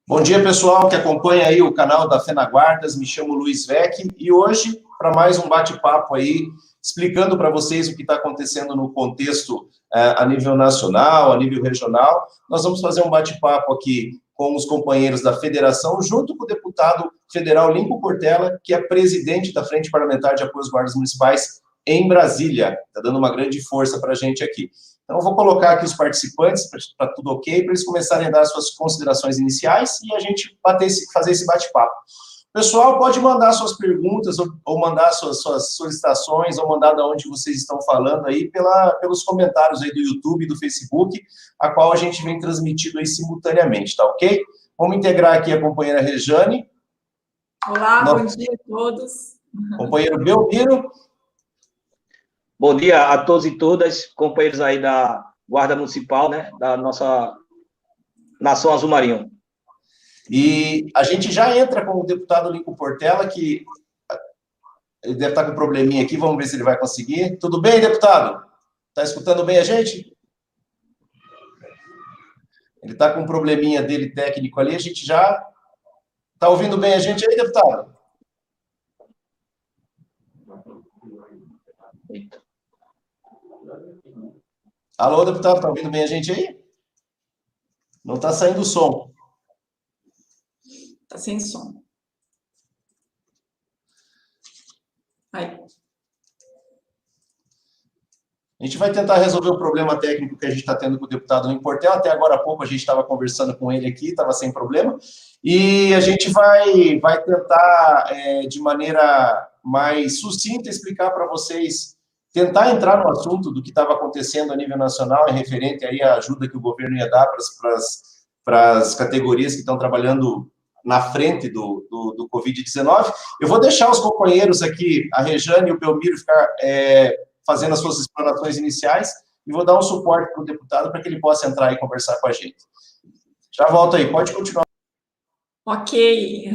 Bom dia, pessoal, que acompanha aí o canal da FenaGuardas. Me chamo Luiz Vec e hoje, para mais um bate-papo aí, explicando para vocês o que está acontecendo no contexto a nível nacional, a nível regional, nós vamos fazer um bate-papo aqui com os companheiros da federação, junto com o deputado federal Lincoln Portela, que é presidente da Frente Parlamentar de Apoio às Guardas Municipais em Brasília. Está dando uma grande força para a gente aqui. Então, eu vou colocar aqui os participantes, para tudo ok, para eles começarem a dar suas considerações iniciais e a gente fazer esse bate-papo. Pessoal, pode mandar suas perguntas, ou mandar suas solicitações, ou mandar de onde vocês estão falando aí, pelos comentários aí do YouTube e do Facebook, a qual a gente vem transmitindo aí simultaneamente, tá ok? Vamos integrar aqui a companheira Rejane. Olá, bom dia a todos. Companheiro Belmiro. Bom dia a todos e todas, companheiros aí da Guarda Municipal, né, da nossa Nação Azul Marinho. E a gente já entra com o deputado Lincoln Portela, que ele deve estar com um probleminha aqui, vamos ver se ele vai conseguir. Tudo bem, deputado? Está escutando bem a gente? Ele está com um probleminha dele técnico ali, a gente já... Está ouvindo bem a gente aí, deputado? Alô, deputado, está ouvindo bem a gente aí? Não está saindo o som. Está sem som. Aí. A gente vai tentar resolver o problema técnico que a gente está tendo com o deputado Lincoln Portela. Até agora há pouco a gente estava conversando com ele aqui, estava sem problema. E a gente vai tentar, de maneira mais sucinta, explicar para vocês, tentar entrar no assunto do que estava acontecendo a nível nacional, em referente aí à ajuda que o governo ia dar para as categorias que estão trabalhando na frente do Covid-19. Eu vou deixar os companheiros aqui, a Rejane e o Belmiro, ficar fazendo as suas explanações iniciais, e vou dar um suporte para o deputado para que ele possa entrar e conversar com a gente. Já volto aí, pode continuar. Ok.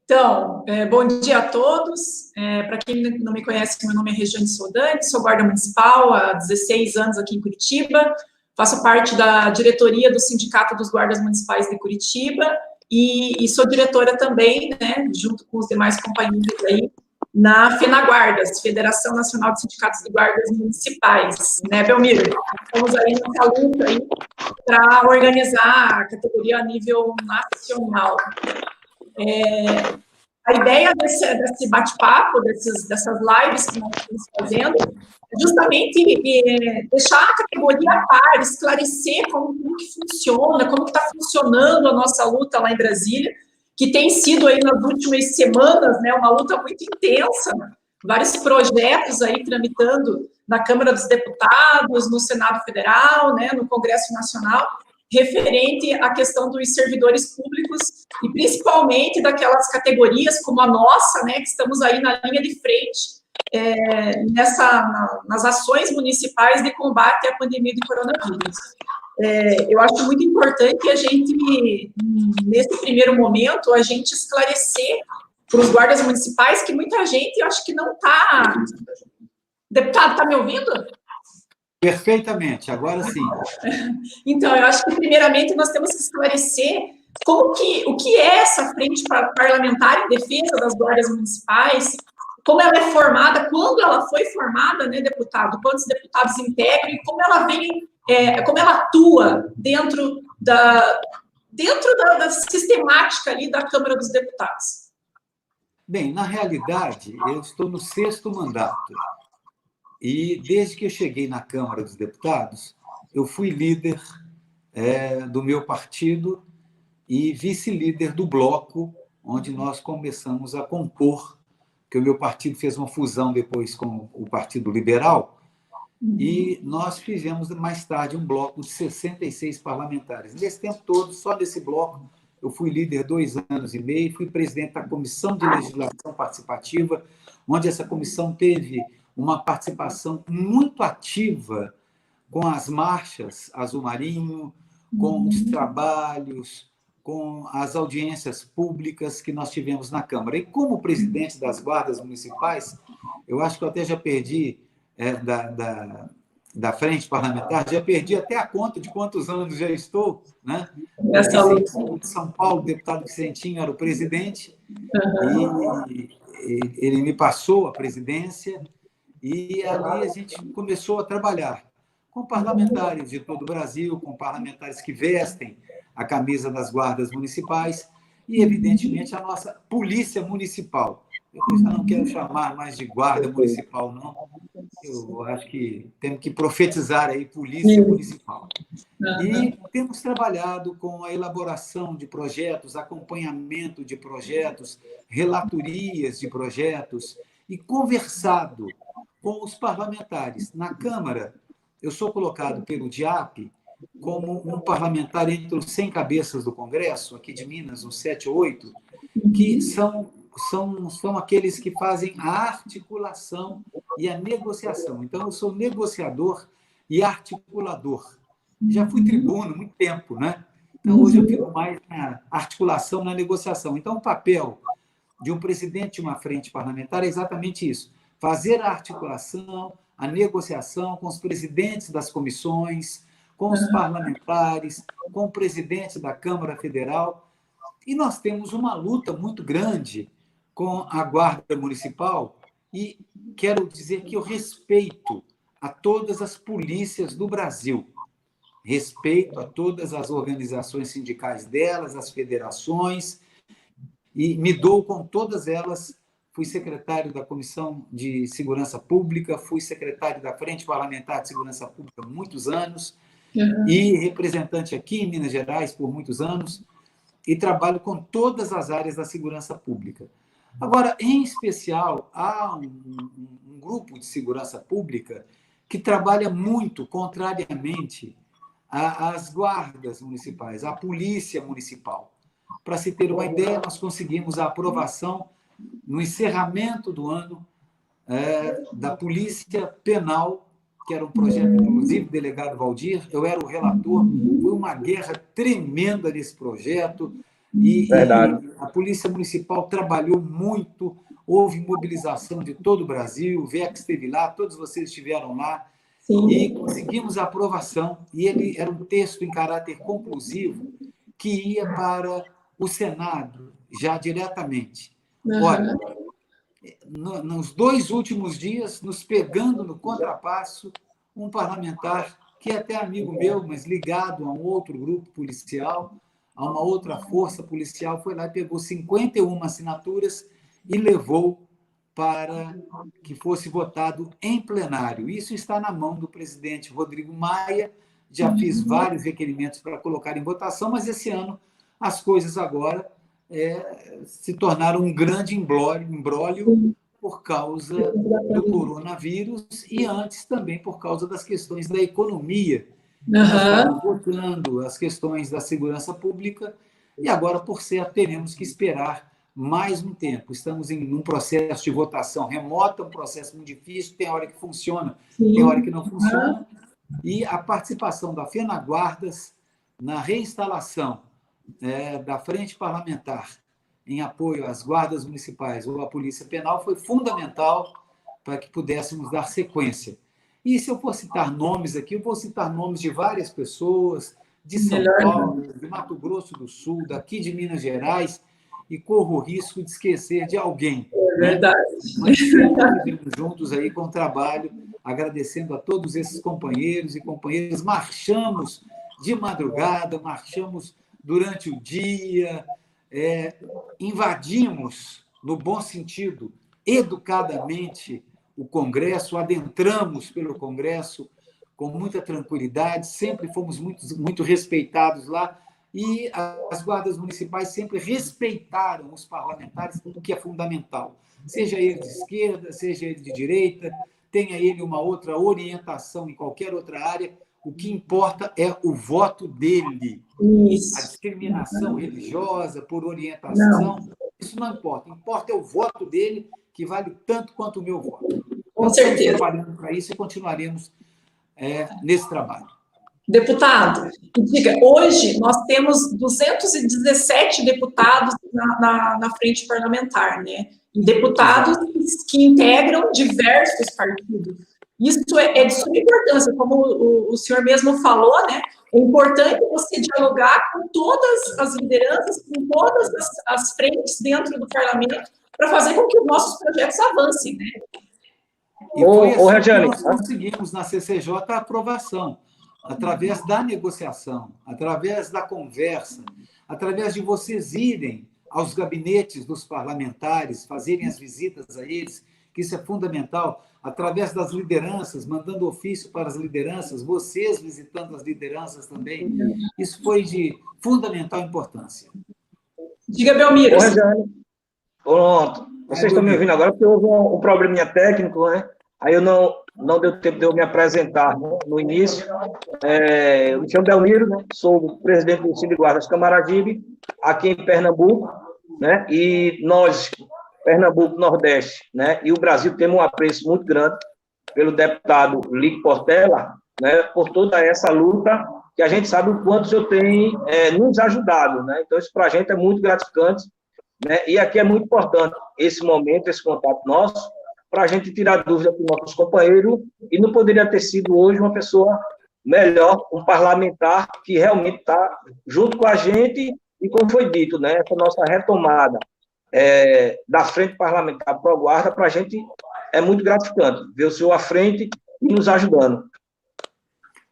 Então, bom dia a todos. Para quem não me conhece, meu nome é Rejane Soldani, sou guarda municipal há 16 anos aqui em Curitiba, faço parte da diretoria do Sindicato dos Guardas Municipais de Curitiba e sou diretora também, né, junto com os demais companheiros aí, na FenaGuardas, Federação Nacional de Sindicatos de Guardas Municipais, né, Belmiro? Estamos aí nessa luta aí para organizar a categoria a nível nacional. A ideia desse bate-papo, dessas lives que nós estamos fazendo, é justamente deixar a categoria a par, esclarecer como que funciona, como está funcionando a nossa luta lá em Brasília, que tem sido aí nas últimas semanas, né, uma luta muito intensa, vários projetos aí tramitando na Câmara dos Deputados, no Senado Federal, né, no Congresso Nacional, referente à questão dos servidores públicos e principalmente daquelas categorias como a nossa, né, que estamos aí na linha de frente nas ações municipais de combate à pandemia do coronavírus. Eu acho muito importante a gente, nesse primeiro momento, a gente esclarecer para os guardas municipais que muita gente, eu acho que não está... Deputado, está me ouvindo? Perfeitamente, agora sim. Então, eu acho que, primeiramente, nós temos que esclarecer o que é essa frente parlamentar em defesa das guardas municipais, como ela é formada, quando ela foi formada, né, deputado, quantos deputados integram e como ela vem, como ela atua dentro da sistemática ali da Câmara dos Deputados. Bem, na realidade, eu estou no 6º mandato. E desde que eu cheguei na Câmara dos Deputados, eu fui líder do meu partido e vice-líder do bloco, onde nós começamos a compor, que o meu partido fez uma fusão depois com o Partido Liberal, e nós fizemos mais tarde um bloco de 66 parlamentares. Nesse tempo todo, só nesse bloco, eu fui líder 2 anos e meio, fui presidente da Comissão de Legislação Participativa, onde essa comissão teve uma participação muito ativa com as marchas Azul Marinho, com os trabalhos, com as audiências públicas que nós tivemos na Câmara. E como presidente das guardas municipais, eu acho que eu até já perdi da Frente Parlamentar, já perdi até a conta de quantos anos já estou, né? Em São Paulo, o deputado Vicentinho era o presidente, e ele me passou a presidência, e ali a gente começou a trabalhar com parlamentares de todo o Brasil, com parlamentares que vestem a camisa das guardas municipais e, evidentemente, a nossa polícia municipal. Eu já não quero chamar mais de guarda municipal, não. Eu acho que temos que profetizar aí polícia municipal. E temos trabalhado com a elaboração de projetos, acompanhamento de projetos, relatorias de projetos e conversado com os parlamentares. Na Câmara, eu sou colocado pelo DIAP como um parlamentar entre os 100 cabeças do Congresso, aqui de Minas, uns 7 ou 8, que são aqueles que fazem a articulação e a negociação. Então, eu sou negociador e articulador. Já fui tribuno há muito tempo, né? Então, hoje eu fico mais na articulação, na negociação. Então, o papel de um presidente de uma frente parlamentar é exatamente isso: fazer a articulação, a negociação com os presidentes das comissões, com os parlamentares, com o presidente da Câmara Federal. E nós temos uma luta muito grande com a Guarda Municipal, e quero dizer que eu respeito a todas as polícias do Brasil, respeito a todas as organizações sindicais delas, as federações, e me dou com todas elas. Fui secretário da Comissão de Segurança Pública, fui secretário da Frente Parlamentar de Segurança Pública há muitos anos, e representante aqui em Minas Gerais por muitos anos, e trabalho com todas as áreas da segurança pública. Agora, em especial, há um grupo de segurança pública que trabalha muito contrariamente às guardas municipais, à polícia municipal. Para se ter uma ideia, nós conseguimos a aprovação, no encerramento do ano, da Polícia Penal, que era um projeto, inclusive, do delegado Valdir. Eu era o relator. Foi uma guerra tremenda nesse projeto. E a Polícia Municipal trabalhou muito, houve mobilização de todo o Brasil, o VEC esteve lá, todos vocês estiveram lá. Sim. E conseguimos a aprovação. E ele era um texto em caráter conclusivo que ia para o Senado, já diretamente. Olha, nos 2 últimos dias, nos pegando no contrapasso, um parlamentar, que é até amigo meu, mas ligado a um outro grupo policial, a uma outra força policial, foi lá e pegou 51 assinaturas e levou para que fosse votado em plenário. Isso está na mão do presidente Rodrigo Maia. Já fiz vários requerimentos para colocar em votação, mas esse ano as coisas agora se tornaram um grande imbróglio por causa do coronavírus e antes também por causa das questões da economia. Votando as questões da segurança pública e agora, por certo, teremos que esperar mais um tempo. Estamos em um processo de votação remota, um processo muito difícil, tem hora que funciona, tem hora que não funciona, e a participação da FENAGuardas na reinstalação da Frente Parlamentar em apoio às guardas municipais ou à Polícia Penal foi fundamental para que pudéssemos dar sequência. E se eu for citar nomes aqui, eu vou citar nomes de várias pessoas, de São Paulo, de Mato Grosso do Sul, daqui de Minas Gerais, e corro o risco de esquecer de alguém. É verdade. Mas estamos juntos aí com o trabalho, agradecendo a todos esses companheiros e companheiras. Marchamos de madrugada, marchamos durante o dia, invadimos, no bom sentido, educadamente, o Congresso, adentramos pelo Congresso com muita tranquilidade, sempre fomos muito respeitados lá, e as guardas municipais sempre respeitaram os parlamentares, o que é fundamental. Seja ele de esquerda, seja ele de direita, tenha ele uma outra orientação em qualquer outra área, o que importa é o voto dele. Isso. A discriminação religiosa por orientação, isso não importa. Importa é o voto dele, que vale tanto quanto o meu voto. Com certeza. Estamos trabalhando para isso e continuaremos nesse trabalho. Deputado, diga, hoje nós temos 217 deputados na frente parlamentar, né? Deputados que integram diversos partidos. Isso é de suma importância, como o senhor mesmo falou, né? É importante você dialogar com todas as lideranças, com todas as frentes dentro do parlamento, para fazer com que os nossos projetos avancem, né? E foi assim que nós conseguimos na CCJ a aprovação, através da negociação, através da conversa, através de vocês irem aos gabinetes dos parlamentares, fazerem as visitas a eles, que isso é fundamental, através das lideranças, mandando ofício para as lideranças, vocês visitando as lideranças também. Isso foi de fundamental importância. Diga, Belmiro. Pronto. Vocês estão me ouvindo agora, porque houve um probleminha técnico, né? Aí não deu tempo de eu me apresentar, né, no início. Eu me chamo Belmiro, né? Sou o presidente do Cine Guardas Camaragibe, aqui em Pernambuco, né? E nós, Pernambuco, Nordeste, né? E o Brasil, temos um apreço muito grande pelo deputado Lico Portela, né? Por toda essa luta, que a gente sabe o quanto o senhor tem nos ajudado, né? Então, isso para a gente é muito gratificante, né? E aqui é muito importante esse momento, esse contato nosso, para a gente tirar dúvida com nossos companheiros, e não poderia ter sido hoje uma pessoa melhor, um parlamentar que realmente está junto com a gente, e como foi dito, né, essa nossa retomada da frente parlamentar para a Guarda, para a gente é muito gratificante ver o senhor à frente e nos ajudando.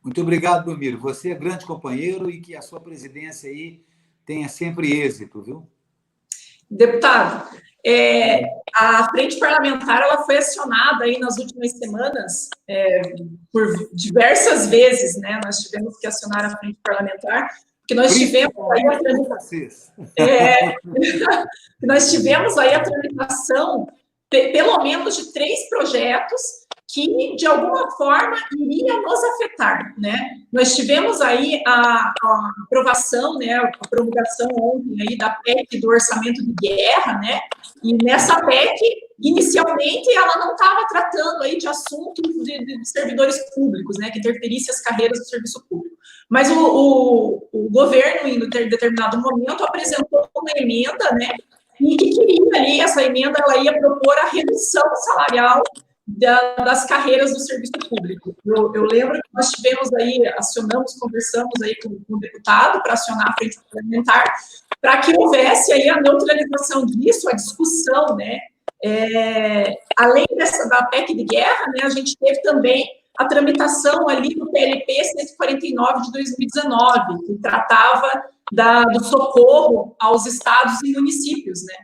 Muito obrigado, Belmiro. Você é grande companheiro e que a sua presidência aí tenha sempre êxito, viu? Deputado, a frente parlamentar ela foi acionada aí nas últimas semanas por diversas vezes, né? Nós tivemos que acionar a frente parlamentar, porque nós tivemos aí nós tivemos aí a tramitação pelo menos de 3 projetos que, de alguma forma, iriam nos afetar, né? Nós tivemos aí a aprovação, né, a promulgação ontem aí da PEC do orçamento de guerra, né? E nessa PEC, inicialmente, ela não estava tratando aí de assuntos de servidores públicos, né, que interferisse as carreiras do serviço público. Mas o governo, em determinado momento, apresentou uma emenda, né, e que queria ali, essa emenda, ela ia propor a redução salarial das carreiras do serviço público. Eu lembro que nós tivemos aí, conversamos aí com o deputado para acionar a frente parlamentar, para que houvesse aí a neutralização disso, a discussão, né? Além da PEC de guerra, né, a gente teve também a tramitação ali do PLP 149 de 2019, que tratava do socorro aos estados e municípios, né?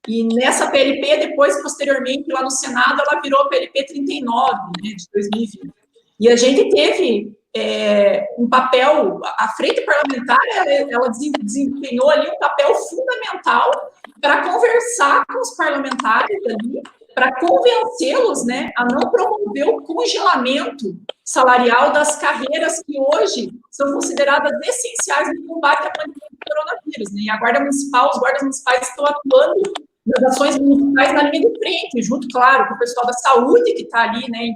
E nessa PLP, depois, posteriormente, lá no Senado, ela virou a PLP 39, né, de 2020. E a gente teve um papel, a frente parlamentar, ela desempenhou ali um papel fundamental para conversar com os parlamentares ali, para convencê-los, né, a não promover o congelamento salarial das carreiras que hoje são consideradas essenciais no combate à pandemia do coronavírus, né? E a Guarda Municipal, os guardas municipais estão atuando nas ações municipais na linha de frente, junto, claro, com o pessoal da saúde, que está ali, né,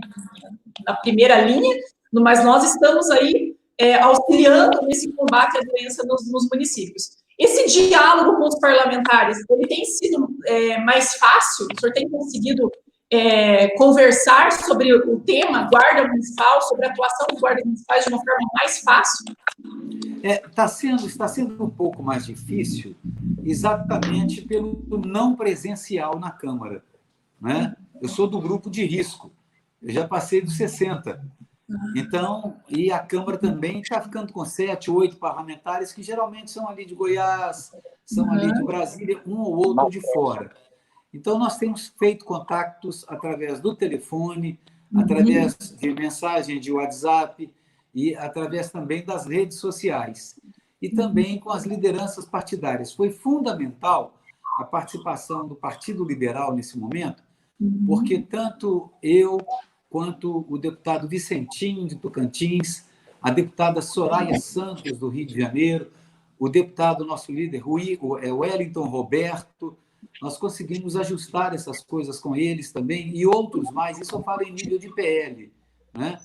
na primeira linha, mas nós estamos aí auxiliando nesse combate à doença nos municípios. Esse diálogo com os parlamentares, ele tem sido mais fácil? O senhor tem conseguido conversar sobre o tema Guarda Municipal, sobre a atuação dos guardas municipais de uma forma mais fácil? Está sendo um pouco mais difícil, exatamente pelo não presencial na Câmara, né? Eu sou do grupo de risco, eu já passei dos 60. Então, e a Câmara também está ficando com 7, 8 parlamentares, que geralmente são ali de Goiás, são ali de Brasília, um ou outro de fora. Então, nós temos feito contatos através do telefone, através de mensagem de WhatsApp e através também das redes sociais. E também com as lideranças partidárias. Foi fundamental a participação do Partido Liberal nesse momento, porque tanto eu quanto o deputado Vicentinho, de Tocantins, a deputada Soraya Santos, do Rio de Janeiro, o deputado, nosso líder, Wellington Roberto, nós conseguimos ajustar essas coisas com eles também, e outros mais, isso eu falo em nível de PL, né?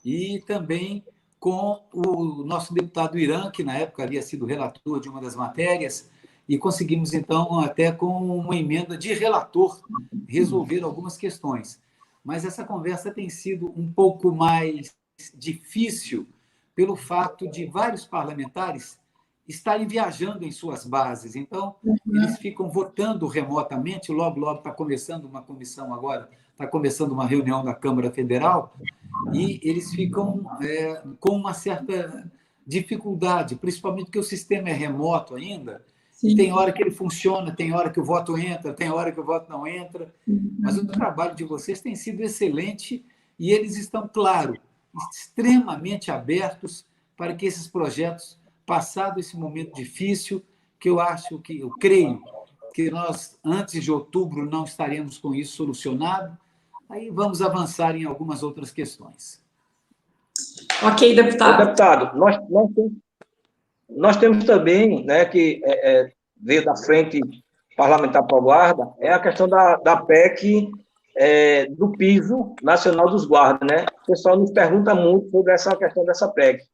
E também com o nosso deputado Irã, que na época havia sido relator de uma das matérias, e conseguimos, então, até com uma emenda de relator, resolver algumas questões. mas essa conversa tem sido um pouco mais difícil pelo fato de vários parlamentares estarem viajando em suas bases. Então, eles ficam votando remotamente. Logo, logo está começando uma comissão agora, está começando uma reunião da Câmara Federal, e eles ficam com uma certa dificuldade, principalmente porque o sistema é remoto ainda. Sim. Tem hora que ele funciona, tem hora que o voto entra, tem hora que o voto não entra. Mas o trabalho de vocês tem sido excelente e eles estão, claro, extremamente abertos para que esses projetos, passado esse momento difícil, que eu creio que nós, antes de outubro, não estaremos com isso solucionado, aí vamos avançar em algumas outras questões. Ok, deputado. Deputado, nós temos também, né, que veio da Frente Parlamentar para a Guarda, é a questão da PEC do piso nacional dos guardas, né? O pessoal nos pergunta muito sobre essa questão dessa PEC.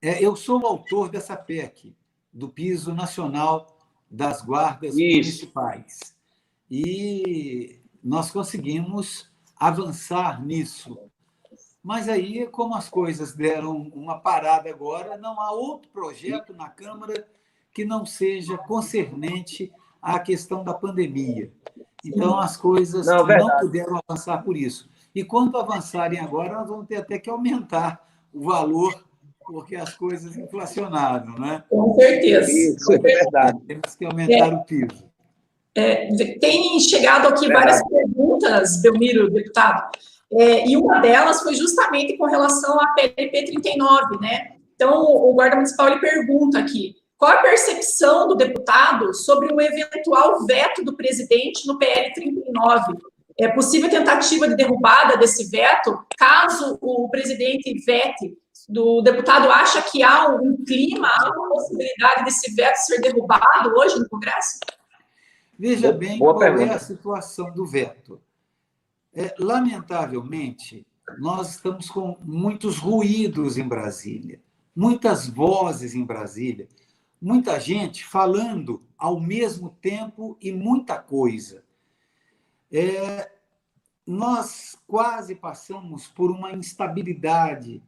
Eu sou o autor dessa PEC, do piso nacional das guardas municipais. E nós conseguimos avançar nisso. Mas aí, como as coisas deram uma parada agora, não há outro projeto na Câmara que não seja concernente à questão da pandemia. Então, as coisas não puderam avançar por isso. E quando avançarem agora, nós vamos ter até que aumentar o valor, porque as coisas inflacionaram, né? Com certeza. Isso é verdade. Temos que aumentar o piso. Tem chegado aqui várias perguntas, Belmiro, deputado, e uma delas foi justamente com relação à PLP 39, né? Então, o guarda municipal ele pergunta aqui, qual a percepção do deputado sobre o eventual veto do presidente no PL 39? É possível tentativa de derrubada desse veto? Caso o presidente vete, o deputado acha que há um clima, há uma possibilidade desse veto ser derrubado hoje no Congresso? Veja bem qual é a situação do veto. Lamentavelmente, nós estamos com muitos ruídos em Brasília, muitas vozes em Brasília, muita gente falando ao mesmo tempo e muita coisa. Nós quase passamos por uma instabilidade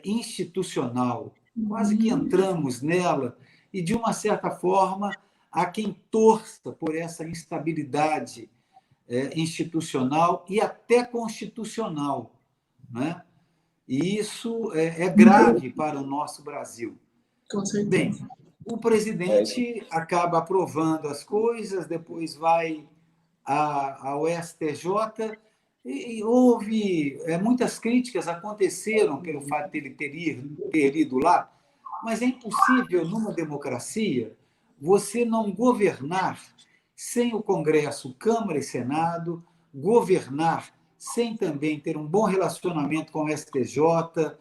institucional, quase que entramos nela, e, de uma certa forma, há quem torça por essa instabilidade institucional e até constitucional, né? E isso é grave para o nosso Brasil. Com certeza. Bem, o presidente acaba aprovando as coisas, depois vai ao STJ, e houve muitas críticas aconteceram pelo fato de ele ter ido lá, mas é impossível, numa democracia, você não governar sem o Congresso, Câmara e Senado, governar sem também ter um bom relacionamento com o STJ,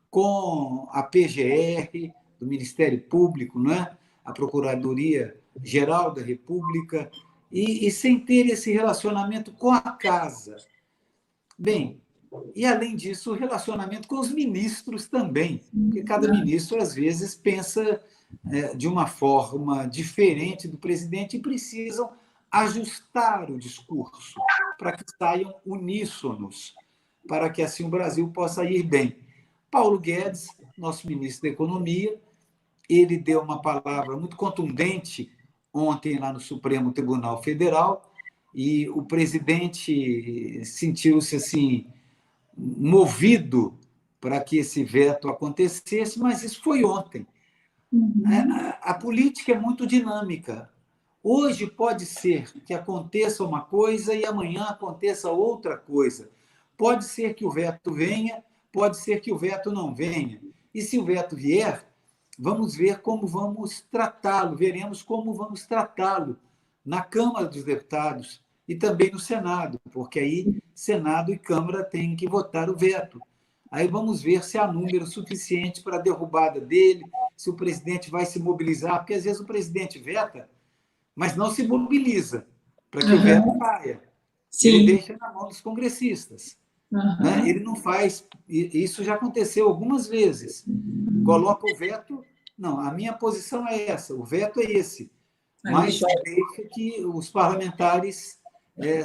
com a PGR, do Ministério Público, né? A Procuradoria-Geral da República, e sem ter esse relacionamento com a Casa. Bem, e, além disso, o relacionamento com os ministros também, porque cada ministro, às vezes, pensa de uma forma diferente do presidente e precisam ajustar o discurso para que saiam uníssonos, para que, assim, o Brasil possa ir bem. Paulo Guedes, nosso ministro da Economia, ele deu uma palavra muito contundente ontem lá no Supremo Tribunal Federal, e o presidente sentiu-se assim movido para que esse veto acontecesse, mas isso foi ontem. A política é muito dinâmica. Hoje pode ser que aconteça uma coisa e amanhã aconteça outra coisa. Pode ser que o veto venha, pode ser que o veto não venha. E se o veto vier, vamos ver como vamos tratá-lo, veremos como vamos tratá-lo na Câmara dos Deputados e também no Senado, porque aí Senado e Câmara têm que votar o veto. Aí vamos ver se há número suficiente para a derrubada dele, se o presidente vai se mobilizar, porque às vezes o presidente veta, mas não se mobiliza para que o veto caia. Sim. Ele deixa na mão dos congressistas. Né? Ele não faz... Isso já aconteceu algumas vezes. Coloca o veto... Não, a minha posição é essa, o veto é esse. Mas deixa que os parlamentares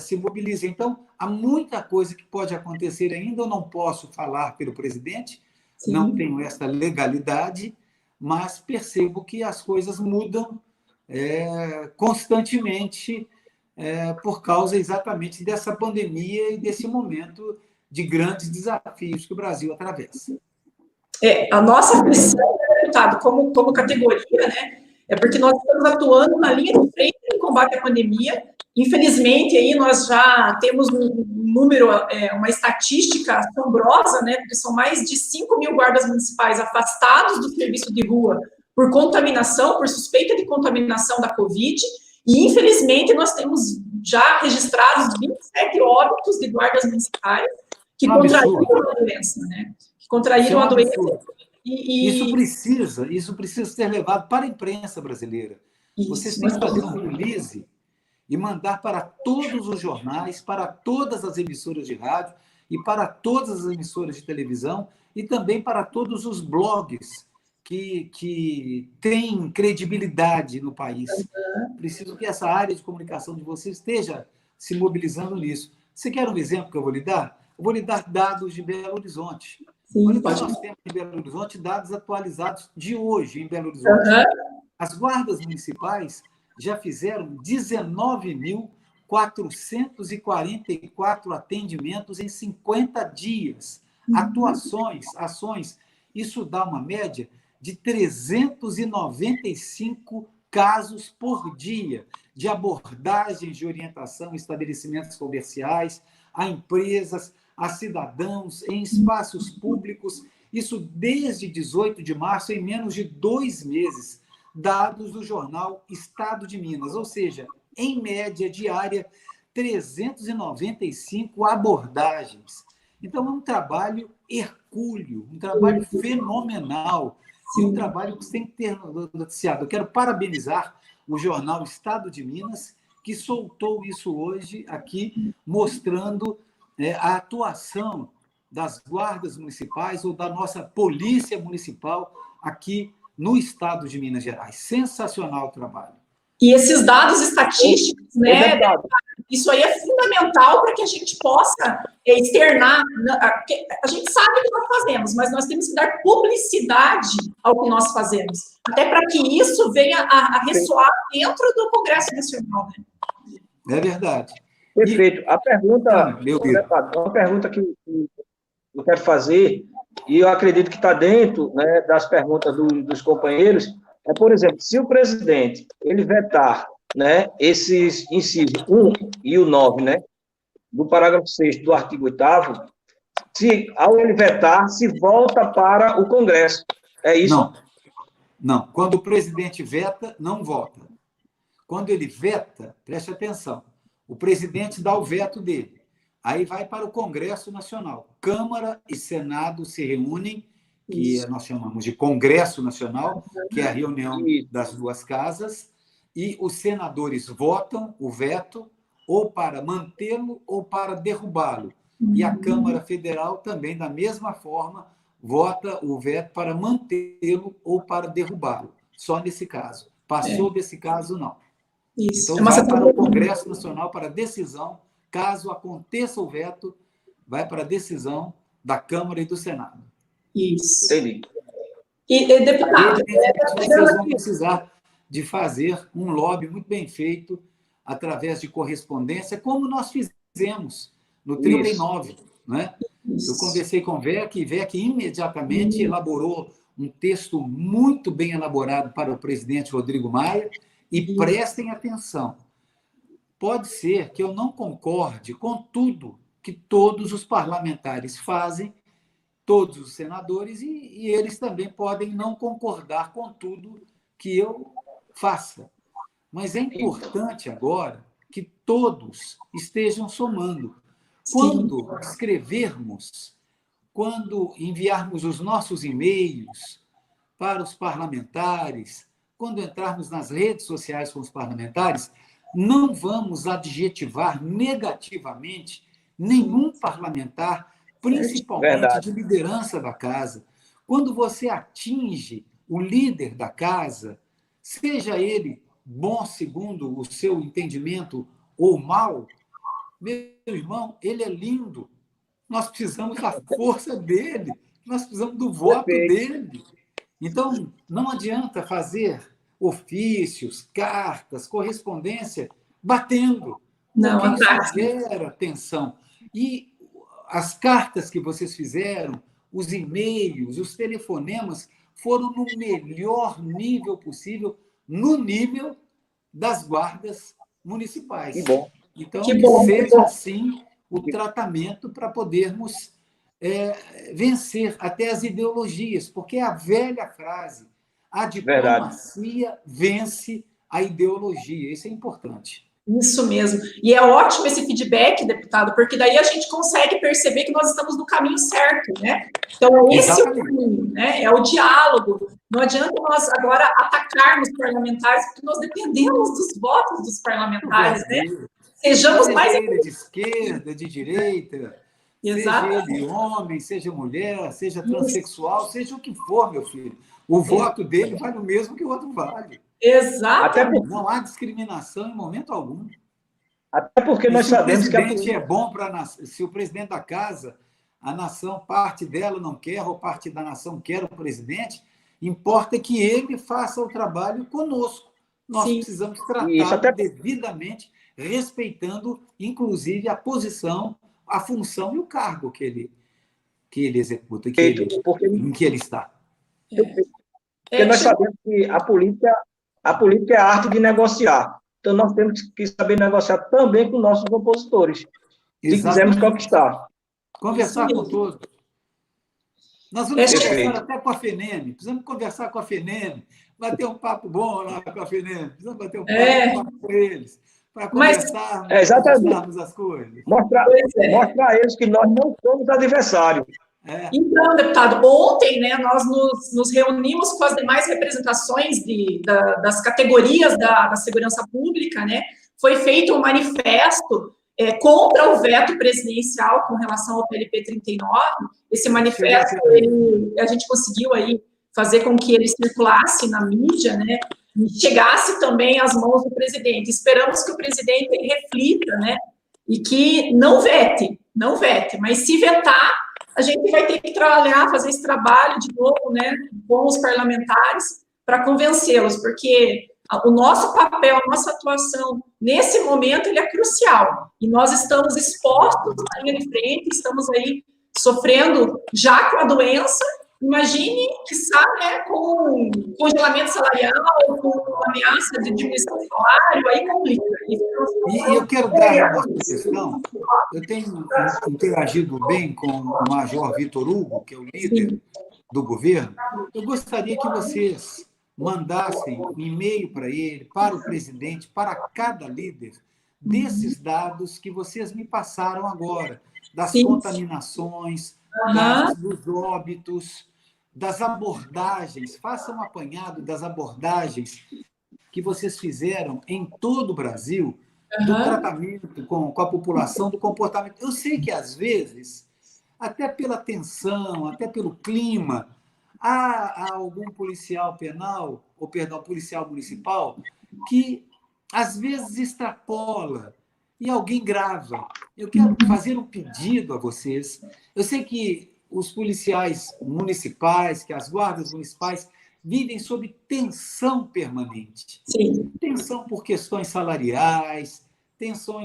se mobilizem. Então, há muita coisa que pode acontecer ainda. Eu não posso falar pelo presidente, Sim. não tenho essa legalidade, mas percebo que as coisas mudam constantemente por causa exatamente dessa pandemia e desse momento de grandes desafios que o Brasil atravessa. A nossa missão, deputado, como categoria, né, é porque nós estamos atuando na linha de frente no combate à pandemia. Infelizmente, aí nós já temos um número, uma estatística assombrosa, né, porque são mais de 5 mil guardas municipais afastados do serviço de rua por contaminação, por suspeita de contaminação da Covid, e infelizmente nós temos já registrados 27 óbitos de guardas municipais que contraíram a doença, né, contraíram a doença. Isso precisa ser levado para a imprensa brasileira. Vocês têm que fazer um release e mandar para todos os jornais, para todas as emissoras de rádio e para todas as emissoras de televisão e também para todos os blogs que têm credibilidade no país. Preciso que essa área de comunicação de vocês esteja se mobilizando nisso. Você quer um exemplo que eu vou lhe dar? Eu vou lhe dar dados de Belo Horizonte. Sim, nós temos em Belo Horizonte dados atualizados de hoje em Belo Horizonte. As guardas municipais já fizeram 19.444 atendimentos em 50 dias. Ações. Isso dá uma média de 395 casos por dia de abordagens de orientação em estabelecimentos comerciais, a empresas, a cidadãos, em espaços públicos, isso desde 18 de março, em menos de 2 meses, dados do jornal Estado de Minas, ou seja, em média diária, 395 abordagens. Então, é um trabalho hercúleo, um trabalho fenomenal, e um trabalho que tem que ter noticiado. Eu quero parabenizar o jornal Estado de Minas, que soltou isso hoje aqui, mostrando a atuação das guardas municipais ou da nossa polícia municipal aqui no estado de Minas Gerais. Sensacional o trabalho. E esses dados estatísticos, né, isso aí é fundamental para que a gente possa externar. A gente sabe o que nós fazemos, mas nós temos que dar publicidade ao que nós fazemos, até para que isso venha a ressoar dentro do Congresso Nacional. Né? É verdade. Perfeito. A pergunta, uma pergunta que eu quero fazer, e eu acredito que está dentro, né, das perguntas dos companheiros, é, por exemplo, se o presidente ele vetar, né, esses incisos 1 e o 9, né, do parágrafo 6º do artigo 8º, se, ao ele vetar, se volta para o Congresso. É isso? Não. Quando o presidente veta, não vota. Quando ele veta, preste atenção, o presidente dá o veto dele. Aí vai para o Congresso Nacional. Câmara e Senado se reúnem, que nós chamamos de Congresso Nacional, que é a reunião das duas casas, e os senadores votam o veto ou para mantê-lo ou para derrubá-lo. E a Câmara Federal também, da mesma forma, vota o veto para mantê-lo ou para derrubá-lo. Só nesse caso. Passou desse caso, não. Isso. Então, vai para o Congresso Nacional para decisão. Caso aconteça o veto, vai para a decisão da Câmara e do Senado. Isso. Entendi. E deputado... Vocês vão precisar de fazer um lobby muito bem feito, através de correspondência, como nós fizemos no 39. Né? Eu conversei com o VEC, e VEC imediatamente elaborou um texto muito bem elaborado para o presidente Rodrigo Maia, e prestem atenção. Pode ser que eu não concorde com tudo que todos os parlamentares fazem, todos os senadores, e eles também podem não concordar com tudo que eu faça. Mas é importante agora que todos estejam somando. Quando escrevermos, quando enviarmos os nossos e-mails para os parlamentares, quando entrarmos nas redes sociais com os parlamentares, não vamos adjetivar negativamente nenhum parlamentar, principalmente de liderança da casa. Quando você atinge o líder da casa, seja ele bom segundo o seu entendimento ou mal, meu irmão, ele é lindo. Nós precisamos da força dele, nós precisamos do voto dele. Então, não adianta fazer ofícios, cartas, correspondência batendo, Não, porque a isso gera tensão. E as cartas que vocês fizeram, os e-mails, os telefonemas, foram no melhor nível possível, no nível das guardas municipais. Que bom. Então, Que bom, seja que bom. assim o tratamento para podermos vencer até as ideologias, porque é a velha frase, a diplomacia vence a ideologia. Isso é importante. Isso mesmo. E é ótimo esse feedback, deputado, porque daí a gente consegue perceber que nós estamos no caminho certo, né? Então, esse é o caminho, né? É o diálogo. Não adianta nós agora atacarmos parlamentares, porque nós dependemos dos votos dos parlamentares, né? Sejamos mais... Seja ele de esquerda, de direita, seja ele homem, seja mulher, seja transexual, seja o que for, meu filho. O voto dele vale o mesmo que o outro vale. Exatamente. Não há discriminação em momento algum. Até porque nós sabemos que o presidente é bom para se o presidente da casa, a nação, parte dela não quer, ou parte da nação quer o presidente, importa que ele faça o trabalho conosco. Nós precisamos tratá-lo devidamente, respeitando, inclusive, a posição, a função e o cargo que ele executa, em que ele está. Porque nós sabemos que a política é a arte de negociar. Então, nós temos que saber negociar também com nossos opositores, se quisermos conquistar. Conversar com todos. Nós vamos conversar até com a FENEM, precisamos conversar com a FENEM, bater um papo bom lá com a FENEM, precisamos bater um papo com eles, para conversarmos as coisas. Mostrar a eles que nós não somos adversários. Então, deputado, ontem, né, nós nos reunimos com as demais representações das categorias da segurança pública, né? Foi feito um manifesto contra o veto presidencial com relação ao PLP 39. Esse manifesto, a gente conseguiu aí fazer com que ele circulasse na mídia, né? E chegasse também às mãos do presidente. Esperamos que o presidente reflita, né? E que não vete, mas se vetar, a gente vai ter que trabalhar, fazer esse trabalho de novo, né, com os parlamentares, para convencê-los, porque o nosso papel, a nossa atuação, nesse momento, ele é crucial, e nós estamos expostos na linha de frente, estamos aí sofrendo já com a doença, imagine, quiçá, né, com congelamento salarial, com ameaça de diminuição do salário, aí complica. E eu quero dar uma sugestão. Eu tenho interagido bem com o Major Vitor Hugo, que é o líder do governo. Eu gostaria que vocês mandassem um e-mail para ele, para o presidente, para cada líder, desses dados que vocês me passaram agora, das contaminações, dos óbitos, das abordagens. Façam um apanhado das abordagens que vocês fizeram em todo o Brasil, do tratamento com a população, do comportamento. Eu sei que, às vezes, até pela tensão, até pelo clima, há algum policial penal, ou, perdão, policial municipal, que, às vezes, extrapola e alguém grava. Eu quero fazer um pedido a vocês. Eu sei que os policiais municipais, que as guardas municipais, vivem sob tensão permanente. Tensão por questões salariais, tensão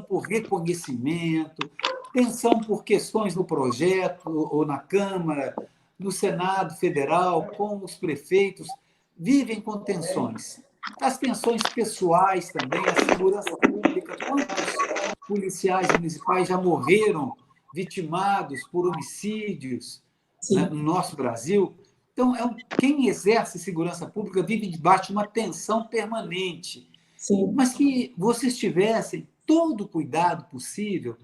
por reconhecimento, tensão por questões no projeto ou na Câmara, no Senado Federal, com os prefeitos, vivem com tensões. As tensões pessoais também, a segurança pública. Quantos policiais municipais já morreram vitimados por homicídios, né, no nosso Brasil? Então, quem exerce segurança pública vive debaixo de uma tensão permanente. Mas que vocês tivessem todo o cuidado possível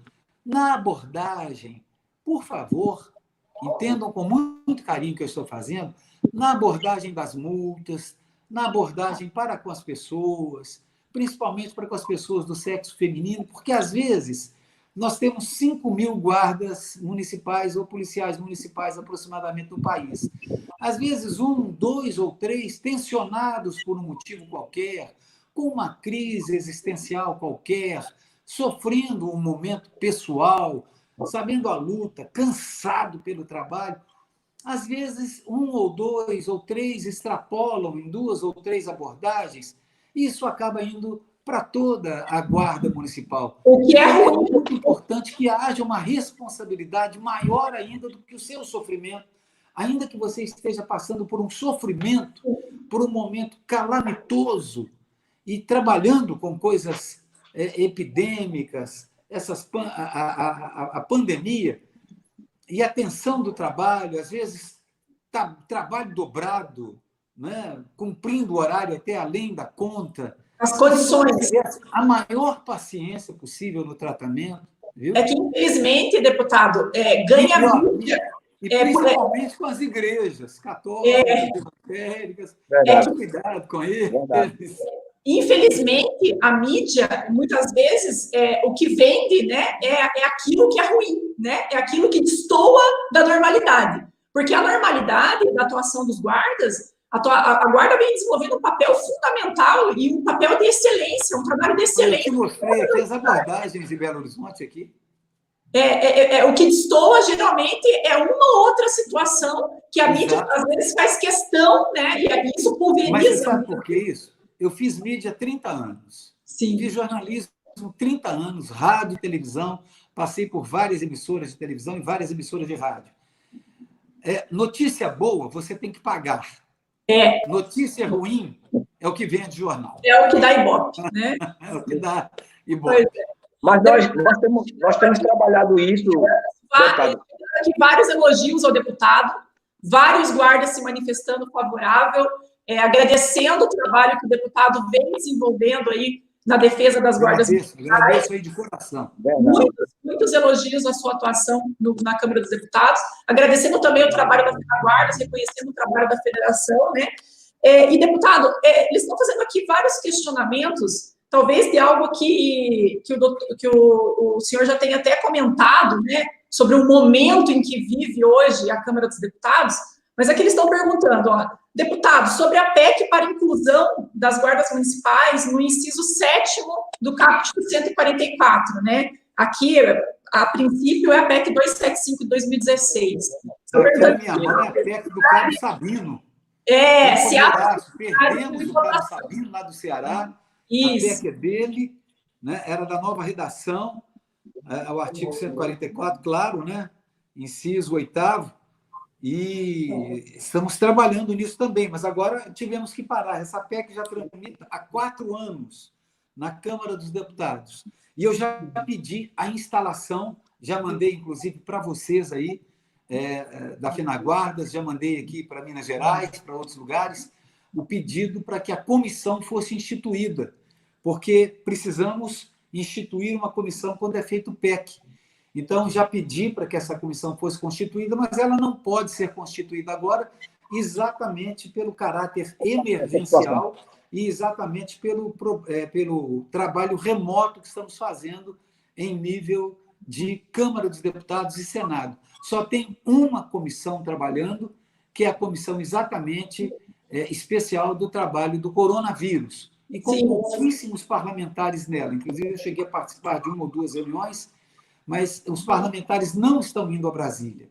na abordagem, por favor, entendam com muito carinho o que eu estou fazendo, na abordagem das multas, na abordagem para com as pessoas, principalmente para com as pessoas do sexo feminino, porque, às vezes, nós temos 5.000 guardas municipais ou policiais municipais aproximadamente no país. Às vezes, 1, 2 ou 3 tensionados por um motivo qualquer, com uma crise existencial qualquer, sofrendo um momento pessoal, sabendo a luta, cansado pelo trabalho. Às vezes, 1 ou 2 ou 3 extrapolam em 2 ou 3 abordagens, e isso acaba indo para toda a Guarda Municipal. O que é Então, ruim. é muito importante que haja uma responsabilidade maior ainda do que o seu sofrimento, ainda que você esteja passando por um sofrimento, por um momento calamitoso, e trabalhando com coisas epidêmicas, a pandemia, e a tensão do trabalho, às vezes trabalho dobrado, né? Cumprindo o horário até além da conta. As condições. A maior paciência possível no tratamento, viu? É que, infelizmente, deputado, ganha mídia. E principalmente com as igrejas católicas, evangélicas. Cuidado com eles. Infelizmente, a mídia, muitas vezes, o que vende, né, é aquilo que é ruim, né? É aquilo que destoa da normalidade. Porque a normalidade da atuação dos guardas, a guarda vem desenvolvendo um papel fundamental e um papel de excelência, um trabalho de excelência. Eu te mostrei aqui as abordagens de Belo Horizonte aqui. O que destoa, geralmente, é uma ou outra situação que a mídia, às vezes, faz questão, né? E isso pulveriza. Mas você sabe por que isso? Eu fiz mídia há 30 anos. Sim. Fiz jornalismo há 30 anos, rádio e televisão. Passei por várias emissoras de televisão e várias emissoras de rádio. Notícia boa, você tem que pagar. Notícia ruim é o que vende jornal. É o que dá ibope, né? É o que dá ibope. Mas nós temos trabalhado isso, deputado. Aqui vários elogios ao deputado, vários guardas se manifestando favorável, agradecendo o trabalho que o deputado vem desenvolvendo aí na defesa das guardas municipais. Agradeço aí de coração. Muitos elogios à sua atuação na Câmara dos Deputados, agradecendo também o trabalho da Guardas, reconhecendo o trabalho da federação, né? E, deputado, eles estão fazendo aqui vários questionamentos, talvez de algo que o senhor já tenha até comentado, né, sobre o momento em que vive hoje a Câmara dos Deputados, mas aqui eles estão perguntando, deputado, sobre a PEC para inclusão das guardas municipais no inciso 7º do capítulo 144, né? Aqui, a princípio, é a PEC 275 de 2016. A minha mãe é a PEC do Cabo Sabino. Perdemos o Cabo Sabino, lá do Ceará. Isso. A PEC é dele, né? Era da nova redação, o artigo 144, claro, né? Inciso 8º, e estamos trabalhando nisso também, mas agora tivemos que parar. Essa PEC já tramita há 4 anos na Câmara dos Deputados. E eu já pedi a instalação, já mandei, inclusive, para vocês aí, da Fenaguardas, já mandei aqui para Minas Gerais, para outros lugares, o pedido para que a comissão fosse instituída, porque precisamos instituir uma comissão quando é feito o PEC. Então, já pedi para que essa comissão fosse constituída, mas ela não pode ser constituída agora, exatamente pelo caráter emergencial e exatamente pelo trabalho remoto que estamos fazendo em nível de Câmara dos Deputados e Senado. Só tem uma comissão trabalhando, que é a comissão exatamente especial do trabalho do coronavírus, e com pouquíssimos parlamentares nela. Inclusive, eu cheguei a participar de 1 ou 2 reuniões, mas os parlamentares não estão indo a Brasília.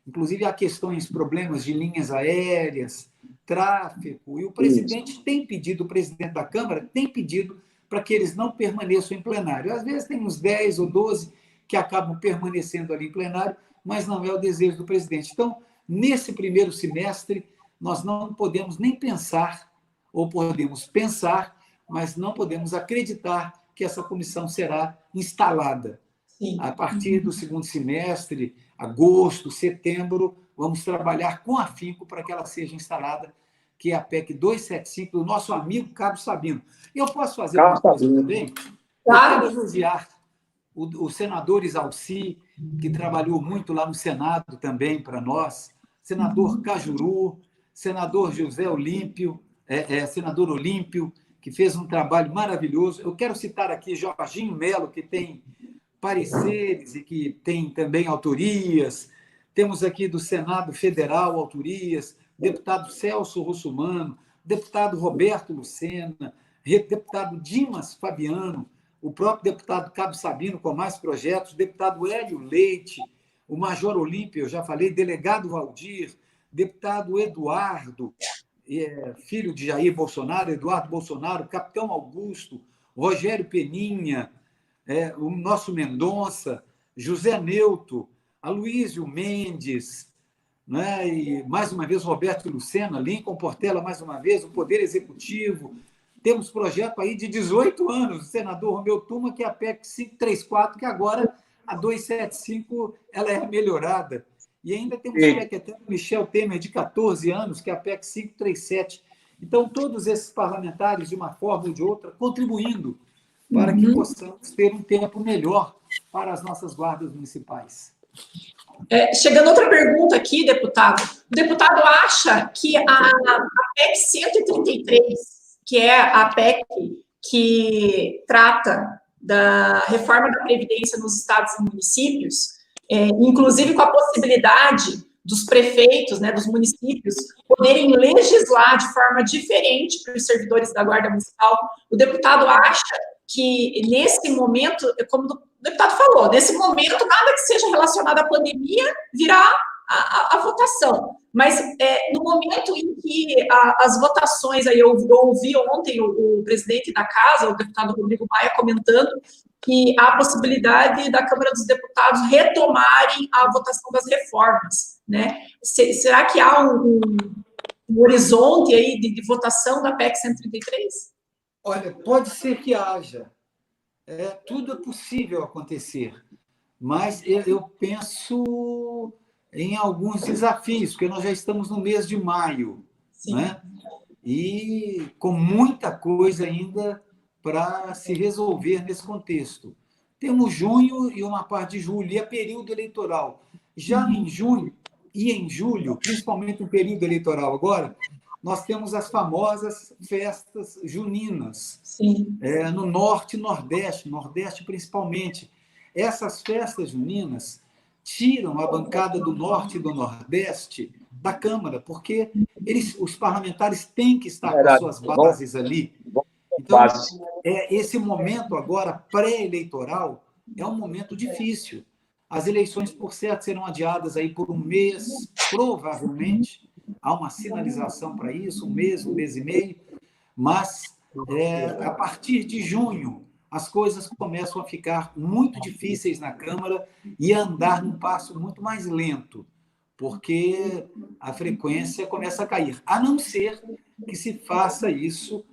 Inclusive, há questões, problemas de linhas aéreas, tráfego, e o presidente tem pedido, o presidente da Câmara tem pedido para que eles não permaneçam em plenário. Às vezes tem uns 10 ou 12 que acabam permanecendo ali em plenário, mas não é o desejo do presidente. Então, nesse primeiro semestre, nós não podemos nem pensar, ou podemos pensar, mas não podemos acreditar que essa comissão será instalada. Sim. A partir do segundo semestre, agosto, setembro, vamos trabalhar com afinco para que ela seja instalada, que é a PEC 275 do nosso amigo Cabo Sabino. Eu posso fazer uma coisa também? Claro. Eu quero elogiar o senador Isalci, que trabalhou muito lá no Senado também para nós, senador Cajuru, senador José Olímpio, senador Olímpio, que fez um trabalho maravilhoso. Eu quero citar aqui Jorginho Melo, que tem pareceres e que tem também autorias. Temos aqui do Senado Federal autorias, deputado Celso Russumano, deputado Roberto Lucena, deputado Dimas Fabiano, o próprio deputado Cabo Sabino com mais projetos, o deputado Hélio Leite, o Major Olímpio, eu já falei, delegado Valdir, deputado Eduardo, filho de Jair Bolsonaro, Eduardo Bolsonaro, capitão Augusto, Rogério Peninha, o nosso Mendonça, José Neuto, Aloysio Mendes, né? E, mais uma vez, Roberto Lucena, Lincoln Portela, mais uma vez, o Poder Executivo. Temos projeto aí de 18 anos, o senador Romeu Tuma, que é a PEC 534, que agora a 275 ela é melhorada. E ainda temos a PEC até do Michel Temer, de 14 anos, que é a PEC 537. Então, todos esses parlamentares, de uma forma ou de outra, contribuindo para que possamos ter um tempo melhor para as nossas guardas municipais. Chegando outra pergunta aqui, deputado. O deputado acha que a PEC 133, que é a PEC que trata da reforma da Previdência nos estados e municípios, inclusive com a possibilidade dos prefeitos, né, dos municípios, poderem legislar de forma diferente para os servidores da Guarda Municipal, o deputado acha que, nesse momento, como o deputado falou, nesse momento, nada que seja relacionado à pandemia virá a votação. Mas, no momento em que as votações, aí eu ouvi ontem o presidente da Casa, o deputado Rodrigo Maia, comentando que há a possibilidade da Câmara dos Deputados retomarem a votação das reformas, né? Será que há um horizonte aí de votação da PEC 133? Olha, pode ser que haja. Tudo é possível acontecer, mas eu penso em alguns desafios, porque nós já estamos no mês de maio, né? E com muita coisa ainda para se resolver nesse contexto. Temos junho e uma parte de julho, e é período eleitoral. Já em junho e em julho, principalmente no período eleitoral agora, nós temos as famosas festas juninas. Sim. No norte e nordeste, nordeste principalmente. Essas festas juninas tiram a bancada do norte e do nordeste da Câmara, porque os parlamentares têm que estar com suas bases ali. Então, esse momento agora, pré-eleitoral, é um momento difícil. As eleições, por certo, serão adiadas aí por um mês, provavelmente. Há uma sinalização para isso, um mês e meio, mas a partir de junho as coisas começam a ficar muito difíceis na Câmara e a andar num passo muito mais lento, porque a frequência começa a cair, a não ser que se faça isso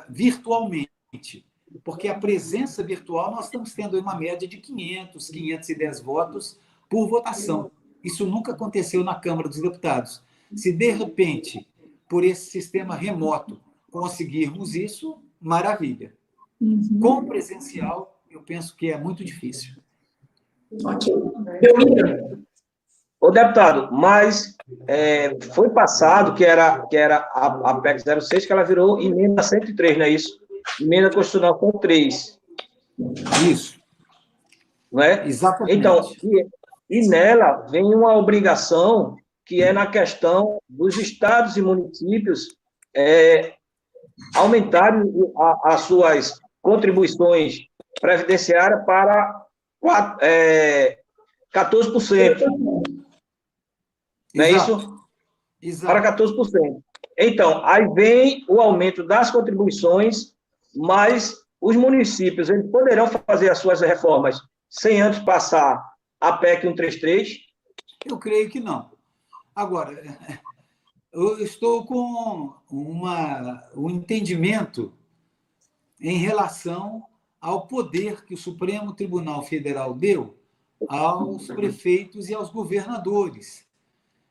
virtualmente, porque a presença virtual nós estamos tendo uma média de 510 votos por votação. Isso nunca aconteceu na Câmara dos Deputados. Se, de repente, por esse sistema remoto, conseguirmos isso, maravilha. Com presencial, eu penso que é muito difícil. Ok. Ô, deputado, mas foi passado que era a PEC 06, que ela virou emenda 103, não é isso? Emenda constitucional com 3. Isso. Não é? Exatamente. Então, e nela vem uma obrigação que é na questão dos estados e municípios aumentarem as suas contribuições previdenciárias para 14%. Não é isso? Exato. Para 14%. Então, aí vem o aumento das contribuições, mas os municípios eles poderão fazer as suas reformas sem antes passar a PEC 133? Eu creio que não. Agora, eu estou com um entendimento em relação ao poder que o Supremo Tribunal Federal deu aos prefeitos e aos governadores.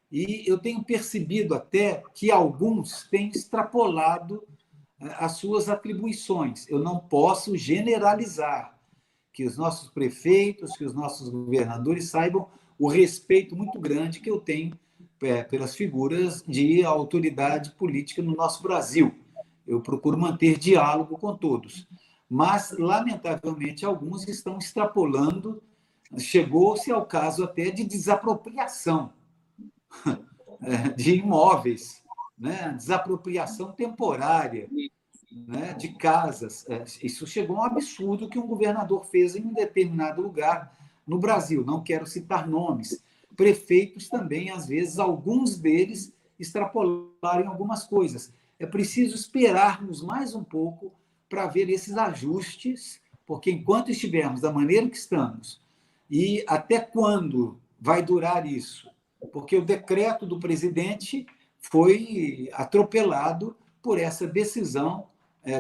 E eu tenho percebido até que alguns têm extrapolado as suas atribuições. Eu não posso generalizar, que os nossos prefeitos, que os nossos governadores saibam o respeito muito grande que eu tenho pelas figuras de autoridade política no nosso Brasil. Eu procuro manter diálogo com todos. Mas, lamentavelmente, alguns estão extrapolando, chegou-se ao caso até de desapropriação de imóveis, né? Desapropriação temporária. né, de casas. Isso chegou a um absurdo que um governador fez em um determinado lugar no Brasil. Não quero citar nomes. Prefeitos também, às vezes, alguns deles extrapolarem algumas coisas. É preciso esperarmos mais um pouco para ver esses ajustes, porque enquanto estivermos da maneira que estamos, e até quando vai durar isso? Porque o decreto do presidente foi atropelado por essa decisão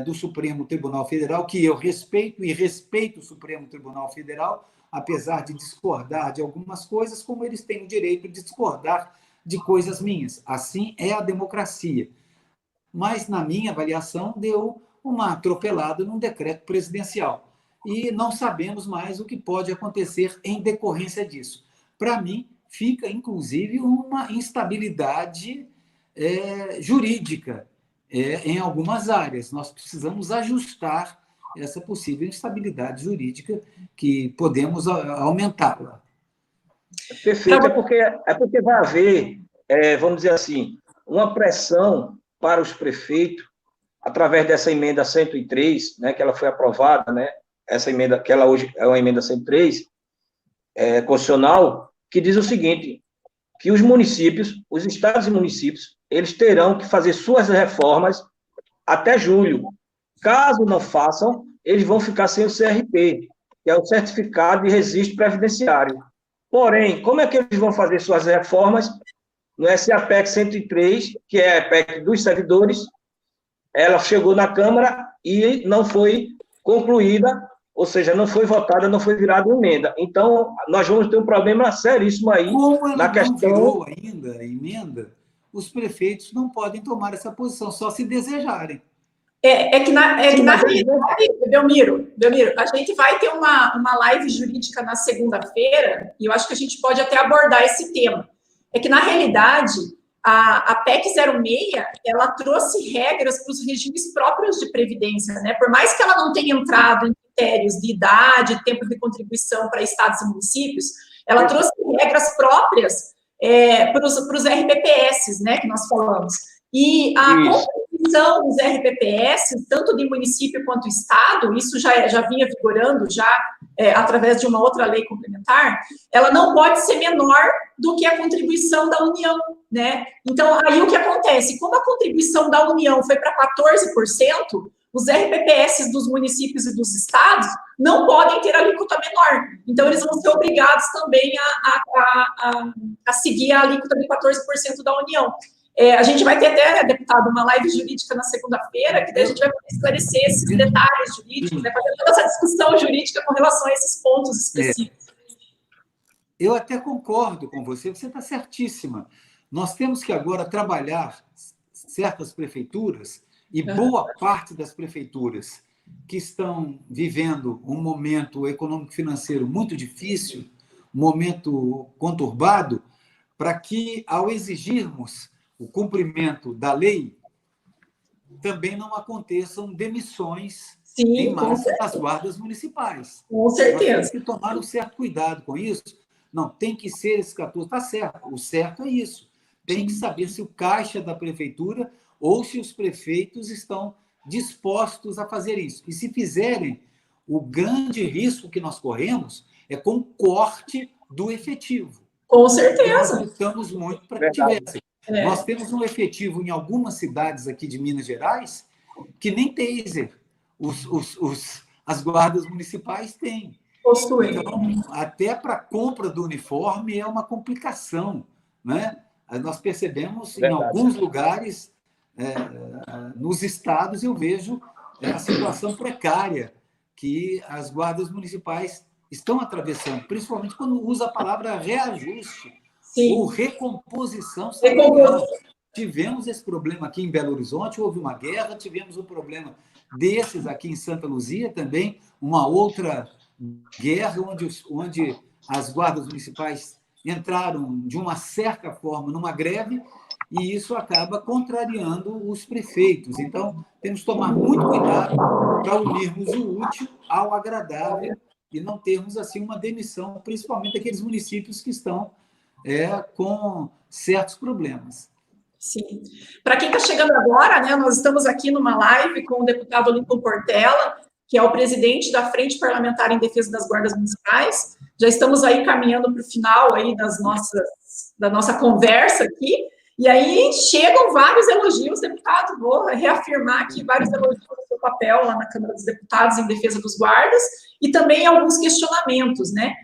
do Supremo Tribunal Federal, que eu respeito e respeito o Supremo Tribunal Federal, apesar de discordar de algumas coisas, como eles têm o direito de discordar de coisas minhas. Assim é a democracia. Mas, na minha avaliação, deu uma atropelada num decreto presidencial. E não sabemos mais o que pode acontecer em decorrência disso. Para mim, fica, inclusive, uma instabilidade jurídica em algumas áreas. Nós precisamos ajustar essa possível instabilidade jurídica, que podemos aumentá-la. Perfeito, é porque vai haver, vamos dizer assim, uma pressão para os prefeitos, através dessa emenda 103, né, que ela foi aprovada, né, essa emenda, que ela hoje é uma emenda 103, constitucional, que diz o seguinte, que os municípios, os estados e municípios, eles terão que fazer suas reformas até julho. Caso não façam, eles vão ficar sem o CRP, que é o Certificado de Registro Previdenciário. Porém, como é que eles vão fazer suas reformas? Nessa PEC 103, que é a PEC dos servidores, ela chegou na Câmara e não foi concluída, ou seja, não foi votada, não foi virada emenda. Então, nós vamos ter um problema seríssimo aí. Como ela na questão... não virou ainda a emenda, os prefeitos não podem tomar essa posição, só se desejarem. Na realidade, Belmiro, a gente vai ter uma live jurídica na segunda-feira, e eu acho que a gente pode até abordar esse tema. É que, na realidade, a PEC 06, ela trouxe regras para os regimes próprios de previdência, né? Por mais que ela não tenha entrado em critérios de idade, tempo de contribuição para estados e municípios, ela trouxe regras próprias para os RPPS, né, que nós falamos. E a contribuição dos RPPS, tanto de município quanto estado, isso já vinha vigorando através de uma outra lei complementar, ela não pode ser menor do que a contribuição da União, né? Então, aí o que acontece? Como a contribuição da União foi para 14%, os RPPS dos municípios e dos estados não podem ter alíquota menor. Então, eles vão ser obrigados também a seguir a alíquota de 14% da União. A gente vai ter até, deputado, uma live jurídica na segunda-feira, que daí a gente vai poder esclarecer esses detalhes jurídicos, né, fazer toda essa discussão jurídica com relação a esses pontos específicos. Eu até concordo com você está certíssima. Nós temos que agora trabalhar certas prefeituras, e boa parte das prefeituras que estão vivendo um momento econômico-financeiro muito difícil, um momento conturbado, para que, ao exigirmos o cumprimento da lei, também não aconteçam demissões em massa das guardas municipais. Com certeza. Nós temos que tomar um certo cuidado com isso. Não, tem que ser esse 14%. Está certo, o certo é isso. Tem que saber se o caixa da prefeitura ou se os prefeitos estão dispostos a fazer isso. E se fizerem, o grande risco que nós corremos é com o corte do efetivo. Com certeza. Nós lutamos muito para que tivesse. Nós temos um efetivo em algumas cidades aqui de Minas Gerais que nem taser as guardas municipais têm. Possuem. Então, até para a compra do uniforme é uma complicação, né? Nós percebemos em alguns lugares, nos estados, eu vejo a situação precária que as guardas municipais estão atravessando, principalmente quando usa a palavra reajuste. Sim. Ou recomposição salarial. Tivemos esse problema aqui em Belo Horizonte, houve uma guerra, tivemos um problema desses aqui em Santa Luzia também, uma outra guerra onde as guardas municipais entraram de uma certa forma numa greve e isso acaba contrariando os prefeitos. Então, temos que tomar muito cuidado para unirmos o útil ao agradável e não termos assim uma demissão, principalmente aqueles municípios que estão com certos problemas. Sim. Para quem está chegando agora, né, nós estamos aqui numa live com o deputado Lincoln Portela, que é o presidente da Frente Parlamentar em Defesa das Guardas Municipais. Já estamos aí caminhando para o final aí da nossa conversa aqui, e aí chegam vários elogios, deputado, vou reafirmar aqui vários elogios do seu papel lá na Câmara dos Deputados em defesa dos guardas, e também alguns questionamentos, né?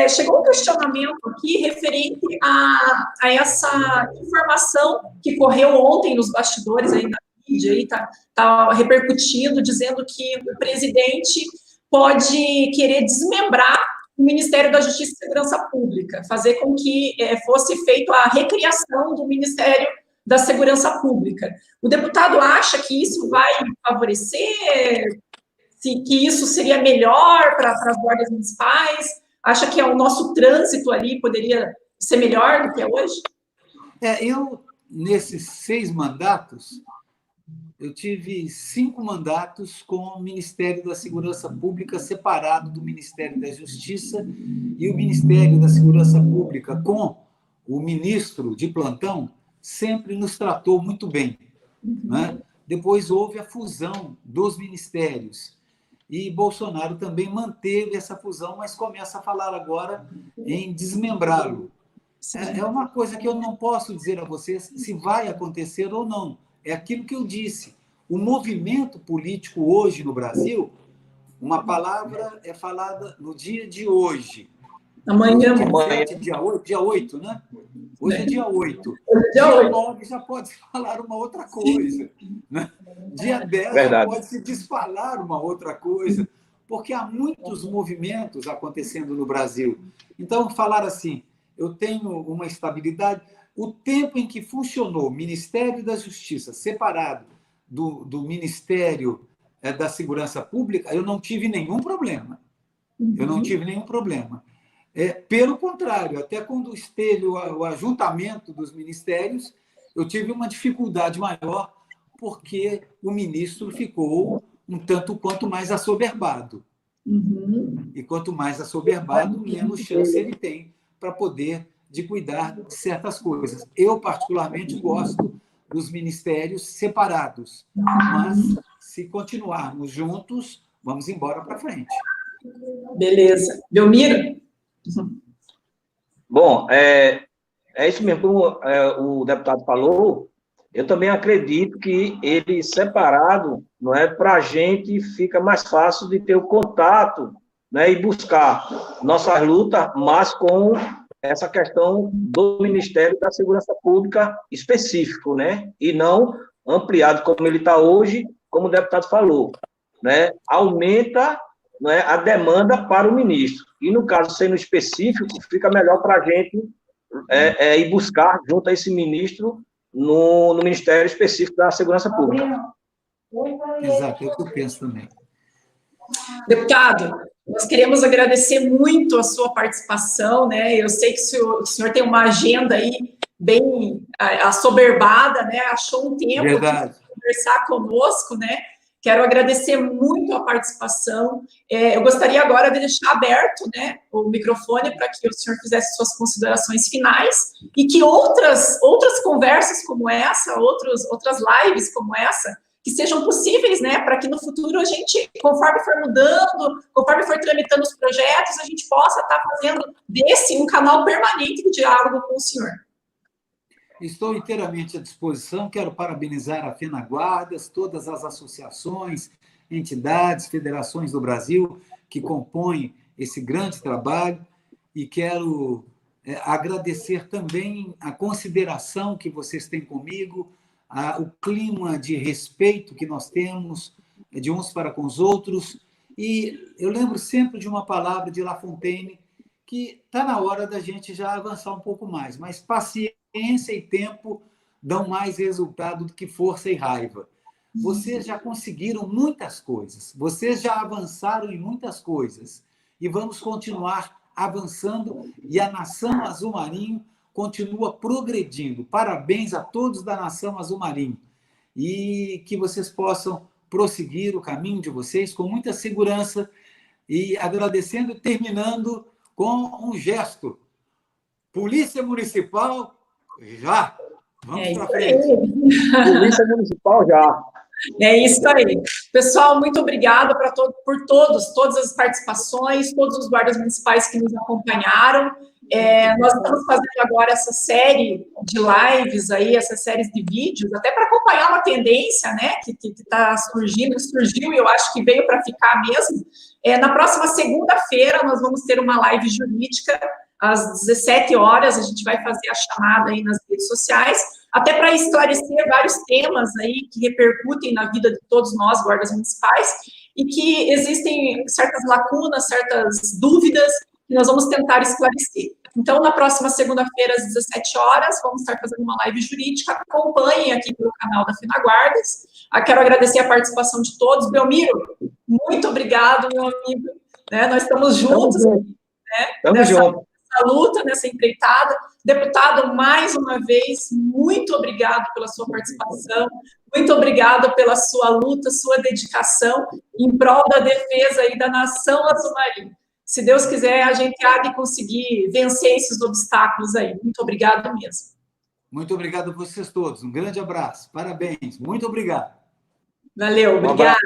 Chegou um questionamento aqui referente a essa informação que correu ontem nos bastidores aí na mídia, aí tá repercutindo, dizendo que o presidente pode querer desmembrar o Ministério da Justiça e Segurança Pública, fazer com que fosse feita a recriação do Ministério da Segurança Pública. O deputado acha que isso vai favorecer, que isso seria melhor para as guardas municipais? Acha que o nosso trânsito ali poderia ser melhor do que é hoje? Eu, nesses 6 mandatos, eu tive 5 mandatos com o Ministério da Segurança Pública separado do Ministério da Justiça, e o Ministério da Segurança Pública, com o ministro de plantão, sempre nos tratou muito bem. Né? Depois houve a fusão dos ministérios, e Bolsonaro também manteve essa fusão, mas começa a falar agora em desmembrá-lo. É uma coisa que eu não posso dizer a vocês se vai acontecer ou não. É aquilo que eu disse. O movimento político hoje no Brasil, uma palavra é falada no dia de hoje. Amanhã. Dia 8, né? Hoje é dia 8. Dia 9 já pode falar uma outra coisa. Né? Dia 10 já pode se desfalar uma outra coisa. Porque há muitos movimentos acontecendo no Brasil. Então, falar assim, eu tenho uma estabilidade. O tempo em que funcionou o Ministério da Justiça separado do Ministério da Segurança Pública, eu não tive nenhum problema. Eu não tive nenhum problema. Pelo contrário, até quando esteve o ajuntamento dos ministérios, eu tive uma dificuldade maior, porque o ministro ficou um tanto quanto mais assoberbado. E quanto mais assoberbado, menos chance ele tem para poder de cuidar de certas coisas. Eu, particularmente, gosto dos ministérios separados, mas, se continuarmos juntos, vamos embora para frente. Beleza. Belmiro? Bom, é isso mesmo, como o deputado falou, eu também acredito que ele separado, não é, para a gente fica mais fácil de ter o contato, né, e buscar nossas lutas, mas com essa questão do Ministério da Segurança Pública específico, né, e não ampliado como ele está hoje, como o deputado falou, né, aumenta, né, a demanda para o ministro. E, no caso, sendo específico, fica melhor para a gente ir buscar junto a esse ministro no Ministério Específico da Segurança Pública. Exato, é o que eu penso também. Deputado, nós queremos agradecer muito a sua participação, né? Eu sei que o senhor tem uma agenda aí bem assoberbada, né? Achou um tempo para conversar conosco, né? Quero agradecer muito a participação. Eu gostaria agora de deixar aberto, né, o microfone para que o senhor fizesse suas considerações finais e que outras conversas como essa, outras lives como essa, que sejam possíveis, né, para que no futuro a gente, conforme for mudando, conforme for tramitando os projetos, a gente possa estar fazendo desse um canal permanente de diálogo com o senhor. Estou inteiramente à disposição, quero parabenizar a FenaGuardas, todas as associações, entidades, federações do Brasil que compõem esse grande trabalho, e quero agradecer também a consideração que vocês têm comigo, o clima de respeito que nós temos de uns para com os outros, e eu lembro sempre de uma palavra de La Fontaine, que está na hora da gente já avançar um pouco mais, mas paciência e tempo dão mais resultado do que força e raiva. Vocês já conseguiram muitas coisas, vocês já avançaram em muitas coisas, e vamos continuar avançando, e a Nação Azul Marinho continua progredindo. Parabéns a todos da Nação Azul Marinho, e que vocês possam prosseguir o caminho de vocês com muita segurança, e agradecendo, terminando com um gesto. Polícia Municipal, já! Vamos para frente. Polícia Municipal já. É isso aí. Pessoal, muito obrigada por todas as participações, todos os guardas municipais que nos acompanharam. Nós estamos fazendo agora essa série de lives aí, essas séries de vídeos, até para acompanhar uma tendência, né, que está surgiu e eu acho que veio para ficar mesmo. Na próxima segunda-feira, nós vamos ter uma live jurídica às 17 horas, a gente vai fazer a chamada aí nas redes sociais, até para esclarecer vários temas aí que repercutem na vida de todos nós, guardas municipais, e que existem certas lacunas, certas dúvidas, que nós vamos tentar esclarecer. Então, na próxima segunda-feira, às 17 horas, vamos estar fazendo uma live jurídica. Acompanhem aqui pelo canal da FenaGuardas. Quero agradecer a participação de todos. Belmiro, muito obrigado, meu amigo. Nós estamos juntos. Estamos juntos. Nessa luta, nessa empreitada. Deputado, mais uma vez, muito obrigado pela sua participação. Muito obrigado pela sua luta, sua dedicação em prol da defesa aí da nação azul-marinho. Se Deus quiser, a gente há de conseguir vencer esses obstáculos aí. Muito obrigado mesmo. Muito obrigado a vocês todos. Um grande abraço. Parabéns. Muito obrigado. Valeu, obrigado.